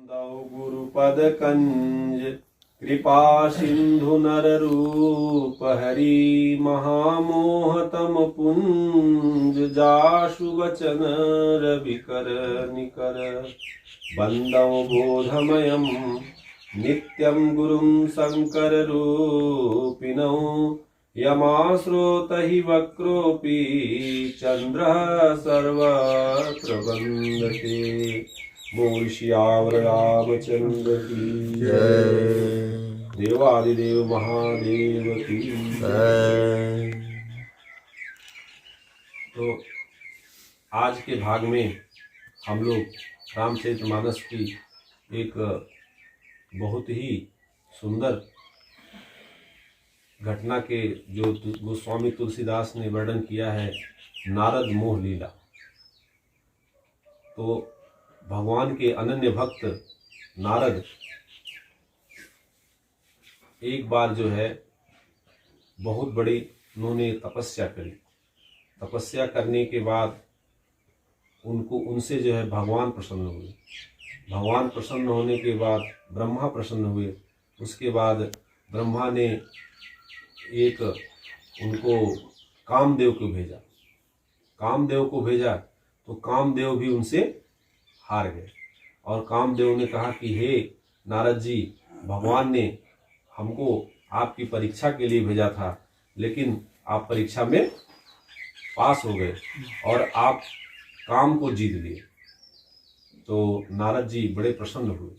गुरुपद कंज कृपा सिंधु नर रूप हरि महामोहतम पुंज जाशु वचन रविकर निकर बंदौ बोधमयम् नित्यं गुरुं शंकर रूपिणौ यमाश्रोतहि वक्रोऽपि चंद्रः सर्वत्र वन्दते। बोल श्यावर रामचंद्र की जय। देवादिदेव महादेव की जय। तो आज के भाग में हम लोग रामचरितमानस की एक बहुत ही सुंदर घटना के जो गोस्वामी तुलसीदास ने वर्णन किया है, नारद मोह लीला। तो भगवान के अनन्य भक्त नारद एक बार जो है बहुत बड़ी उन्होंने तपस्या करी। तपस्या करने के बाद उनसे जो है भगवान प्रसन्न हुए। भगवान प्रसन्न होने के बाद ब्रह्मा प्रसन्न हुए। उसके बाद ब्रह्मा ने एक उनको कामदेव को भेजा। कामदेव को भेजा तो कामदेव भी उनसे हार गए और कामदेव ने कहा कि हे नारद जी, भगवान ने हमको आपकी परीक्षा के लिए भेजा था, लेकिन आप परीक्षा में पास हो गए और आप काम को जीत लिए। तो नारद जी बड़े प्रसन्न हुए।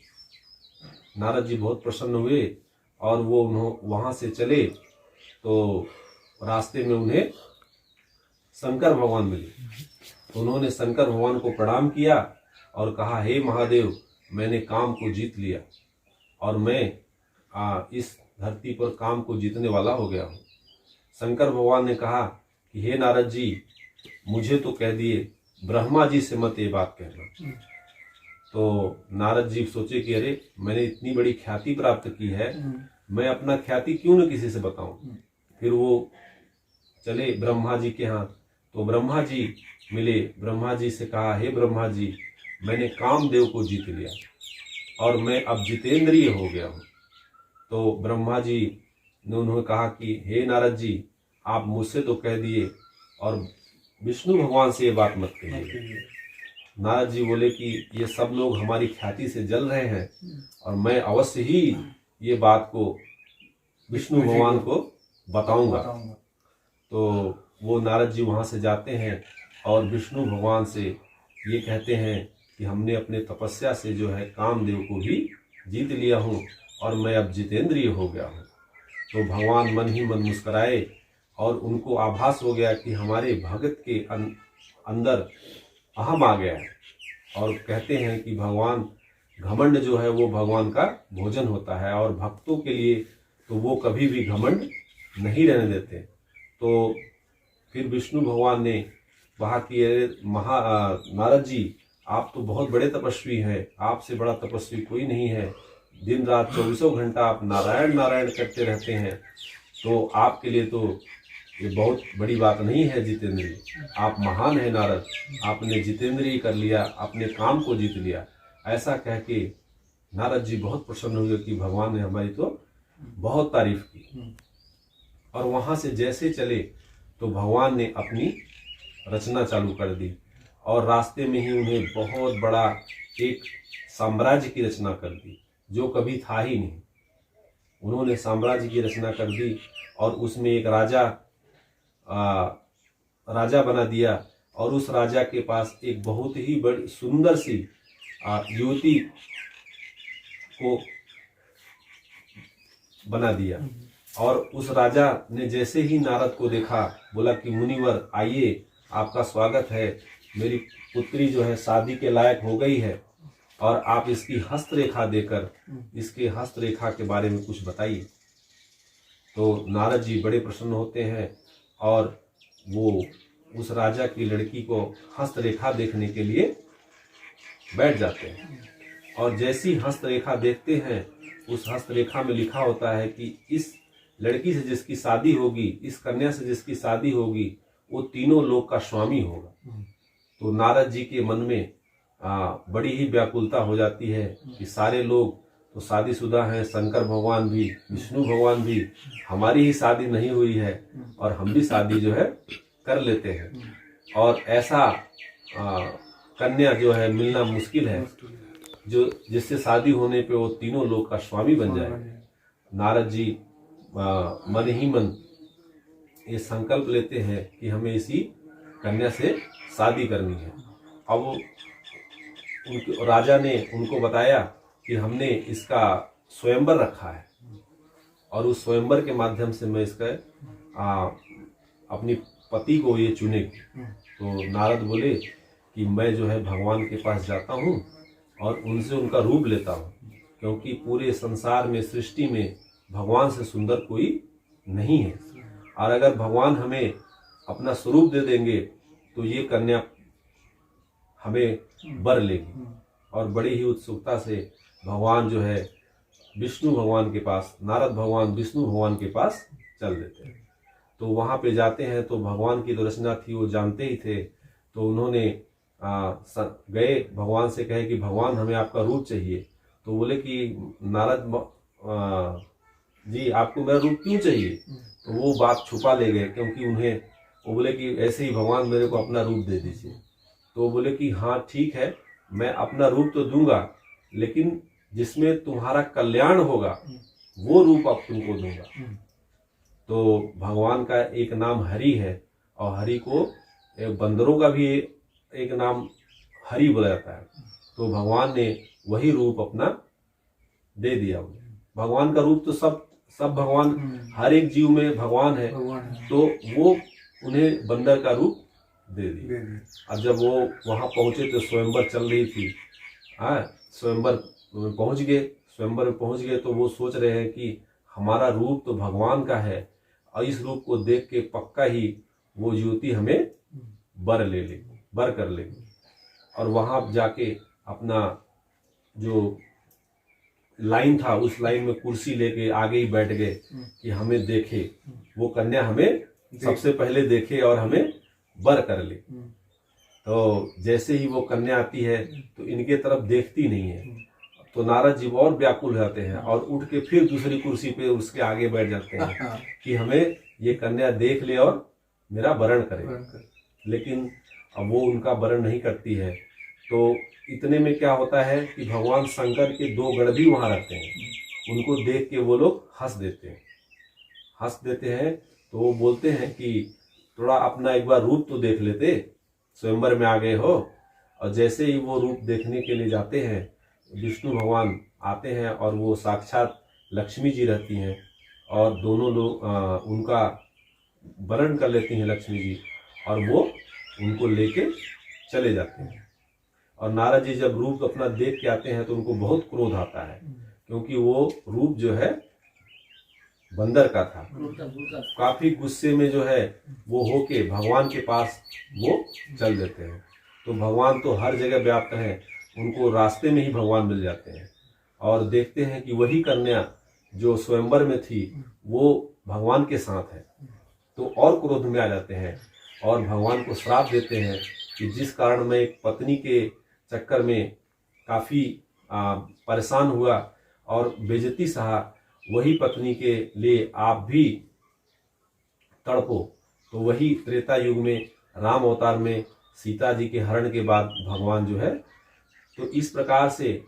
नारद जी बहुत प्रसन्न हुए और वो वहाँ से चले तो रास्ते में उन्हें शंकर भगवान मिले। तो उन्होंने शंकर भगवान को प्रणाम किया और कहा, हे महादेव, मैंने काम को जीत लिया और मैं इस धरती पर काम को जीतने वाला हो गया हूँ। शंकर भगवान ने कहा कि हे नारद जी, मुझे तो कह दिए, ब्रह्मा जी से मत ये बात कहना। तो नारद जी सोचे कि अरे, मैंने इतनी बड़ी ख्याति प्राप्त की है, मैं अपना ख्याति क्यों न किसी से बताऊं। फिर वो चले ब्रह्मा जी के यहाँ। तो ब्रह्मा जी मिले। ब्रह्मा जी से कहा, हे ब्रह्मा जी, मैंने कामदेव को जीत लिया और मैं अब जितेंद्रिय हो गया हूँ। तो ब्रह्मा जी ने उन्होंने कहा कि हे नारद जी, आप मुझसे तो कह दिए और विष्णु भगवान से ये बात मत कहिए। नारद जी बोले कि ये सब लोग हमारी ख्याति से जल रहे हैं और मैं अवश्य ही ये बात को विष्णु भगवान को बताऊंगा। तो वो नारद जी वहाँ से जाते हैं और विष्णु भगवान से ये कहते हैं कि हमने अपने तपस्या से जो है कामदेव को भी जीत लिया हूँ और मैं अब जितेंद्रिय हो गया हूँ। तो भगवान मन ही मन मुस्कुराए और उनको आभास हो गया कि हमारे भगत के अंदर अहम आ गया है। और कहते हैं कि भगवान, घमंड जो है वो भगवान का भोजन होता है और भक्तों के लिए तो वो कभी भी घमंड नहीं रहने देते। तो फिर विष्णु भगवान ने कहा कि नारद जी, आप तो बहुत बड़े तपस्वी हैं, आपसे बड़ा तपस्वी कोई नहीं है। दिन रात 24 घंटा आप नारायण नारायण करते रहते हैं, तो आपके लिए तो ये बहुत बड़ी बात नहीं है जितेंद्रिय। आप महान है नारद, आपने जितेंद्रिय कर लिया, अपने काम को जीत लिया। ऐसा कह के नारद जी बहुत प्रसन्न हुए कि भगवान ने हमारी तो बहुत तारीफ की। और वहाँ से जैसे चले तो भगवान ने अपनी रचना चालू कर दी और रास्ते में ही उन्हें बहुत बड़ा एक साम्राज्य की रचना कर दी जो कभी था ही नहीं। उन्होंने साम्राज्य की रचना कर दी और उसमें एक राजा बना दिया और उस राजा के पास एक बहुत ही बड़ी सुंदर सी युवती को बना दिया। और उस राजा ने जैसे ही नारद को देखा, बोला कि मुनिवर आइए, आपका स्वागत है, मेरी पुत्री जो है शादी के लायक हो गई है और आप इसकी हस्तरेखा देकर इसके हस्तरेखा के बारे में कुछ बताइए। तो नारद जी बड़े प्रसन्न होते हैं और वो उस राजा की लड़की को हस्तरेखा देखने के लिए बैठ जाते हैं। और जैसी हस्तरेखा देखते हैं, उस हस्तरेखा में लिखा होता है कि इस लड़की से जिसकी शादी होगी, इस कन्या से जिसकी शादी होगी, वो तीनों लोक का स्वामी होगा। तो नारद जी के मन में बड़ी ही व्याकुलता हो जाती है कि सारे लोग तो शादीशुदा हैं, शंकर भगवान भी, विष्णु भगवान भी, हमारी ही शादी नहीं हुई है और हम भी शादी जो है कर लेते हैं। और ऐसा कन्या जो है मिलना मुश्किल है जो जिससे शादी होने पे वो तीनों लोग का स्वामी बन जाए। नारद जी मन ही मन ये संकल्प लेते हैं कि हमें इसी कन्या से शादी करनी है। अब उनके राजा ने उनको बताया कि हमने इसका स्वयंवर रखा है और उस स्वयंवर के माध्यम से मैं इसका अपनी पति को ये चुनेगी। तो नारद बोले कि मैं जो है भगवान के पास जाता हूँ और उनसे उनका रूप लेता हूँ, क्योंकि पूरे संसार में, सृष्टि में भगवान से सुंदर कोई नहीं है। और अगर भगवान हमें अपना स्वरूप दे देंगे तो ये कन्या हमें वर लेगी। और बड़ी ही उत्सुकता से भगवान जो है विष्णु भगवान के पास, नारद भगवान विष्णु भगवान के पास चल देते हैं। तो वहाँ पे जाते हैं तो भगवान की जो रचना थी वो जानते ही थे। तो उन्होंने गए भगवान से, कहे कि भगवान हमें आपका रूप चाहिए। तो बोले कि नारद जी आपको मेरा रूप क्यों चाहिए? तो वो बात छुपा ले गए, क्योंकि उन्हें वो बोले कि ऐसे ही भगवान मेरे को अपना रूप दे दीजिए। तो वो बोले कि हाँ ठीक है, मैं अपना रूप तो दूंगा, लेकिन जिसमें तुम्हारा कल्याण होगा वो रूप अब तुमको दूंगा। तो भगवान का एक नाम हरि है और हरि को बंदरों का भी एक नाम हरि बोला जाता है। तो भगवान ने वही रूप अपना दे दिया उन्हें। भगवान का रूप तो सब भगवान, हर एक जीव में भगवान है, तो वो उन्हें बंदर का रूप दे दिया। अब जब वो वहां पहुंचे तो स्वयंवर चल रही थी। स्वयंवर पहुंच गए, स्वयंवर में पहुंच गए तो वो सोच रहे हैं कि हमारा रूप तो भगवान का है और इस रूप को देख के पक्का ही वो युवती हमें वर ले लेगी, वर कर लेगी। और वहां जाके अपना जो लाइन था उस लाइन में कुर्सी लेके आगे ही बैठ गए कि हमें देखे, वो कन्या हमें सबसे पहले देखे और हमें वर कर ले। तो जैसे ही वो कन्या आती है तो इनके तरफ देखती नहीं है, तो नारद जी और व्याकुल रहते हैं और उठ के फिर दूसरी कुर्सी पे उसके आगे बैठ जाते हैं कि हमें ये कन्या देख ले और मेरा वरण करे। लेकिन अब वो उनका वरण नहीं करती है। तो इतने में क्या होता है कि भगवान शंकर के दो गण भी वहां रहते हैं। उनको देख के वो लोग हंस देते हैं। तो वो बोलते हैं कि थोड़ा अपना एक बार रूप तो देख लेते, स्वयंवर में आ गए हो। और जैसे ही वो रूप देखने के लिए जाते हैं, विष्णु भगवान आते हैं और वो साक्षात लक्ष्मी जी रहती हैं और दोनों लोग उनका वरण कर लेती हैं लक्ष्मी जी, और वो उनको लेके चले जाते हैं। और नारद जी जब रूप अपना देख के आते हैं तो उनको बहुत क्रोध आता है, क्योंकि वो रूप जो है बंदर का था। काफी गुस्से में जो है वो होके भगवान के पास वो चल देते हैं। तो भगवान तो हर जगह व्याप्त है, उनको रास्ते में ही भगवान मिल जाते हैं और देखते हैं कि वही कन्या जो स्वयंवर में थी वो भगवान के साथ है। तो और क्रोध में आ जाते हैं और भगवान को श्राप देते हैं कि जिस कारण मैं एक पत्नी के चक्कर में काफी परेशान हुआ और बेइज्जती सहा, वही पत्नी के लिए आप भी तड़पो। तो वही त्रेता युग में राम अवतार में सीता जी के हरण के बाद भगवान जो है, तो इस प्रकार से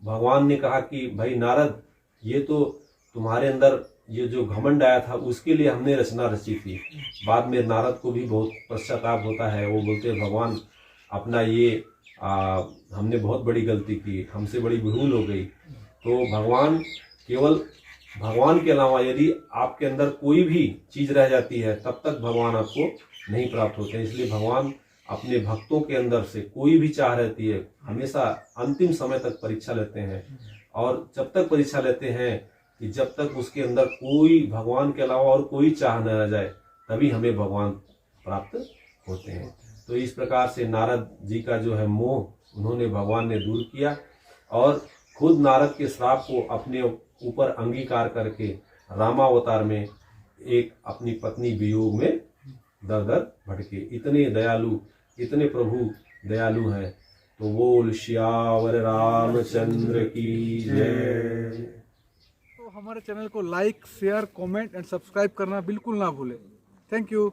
भगवान ने कहा कि भाई नारद, ये तो तुम्हारे अंदर ये जो घमंड आया था उसके लिए हमने रचना रची थी। बाद में नारद को भी बहुत पश्चाताप होता है, वो बोलते हैं भगवान अपना ये हमने बहुत बड़ी गलती की, हमसे बड़ी भूल हो गई। तो भगवान केवल भगवान के अलावा यदि आपके अंदर कोई भी चीज रह जाती है तब तक भगवान आपको नहीं प्राप्त होते हैं। इसलिए भगवान अपने भक्तों के अंदर से कोई भी चाह रहती है हमेशा अंतिम समय तक परीक्षा लेते हैं, और जब तक परीक्षा लेते हैं कि जब तक उसके अंदर कोई भगवान के अलावा और कोई चाह न रह जाए तभी हमें भगवान प्राप्त होते हैं। तो इस प्रकार से नारद जी का जो है मोह उन्होंने भगवान ने दूर किया और खुद नारद के श्राप को अपने ऊपर अंगीकार करके रामावतार में एक अपनी पत्नी वियोग में दर दर भटके। इतने दयालु, इतने प्रभु दयालु हैं तो बोल श्यावर रामचंद्र की जय। तो हमारे चैनल को like, share, comment and subscribe करना बिल्कुल ना भूलें। Thank you.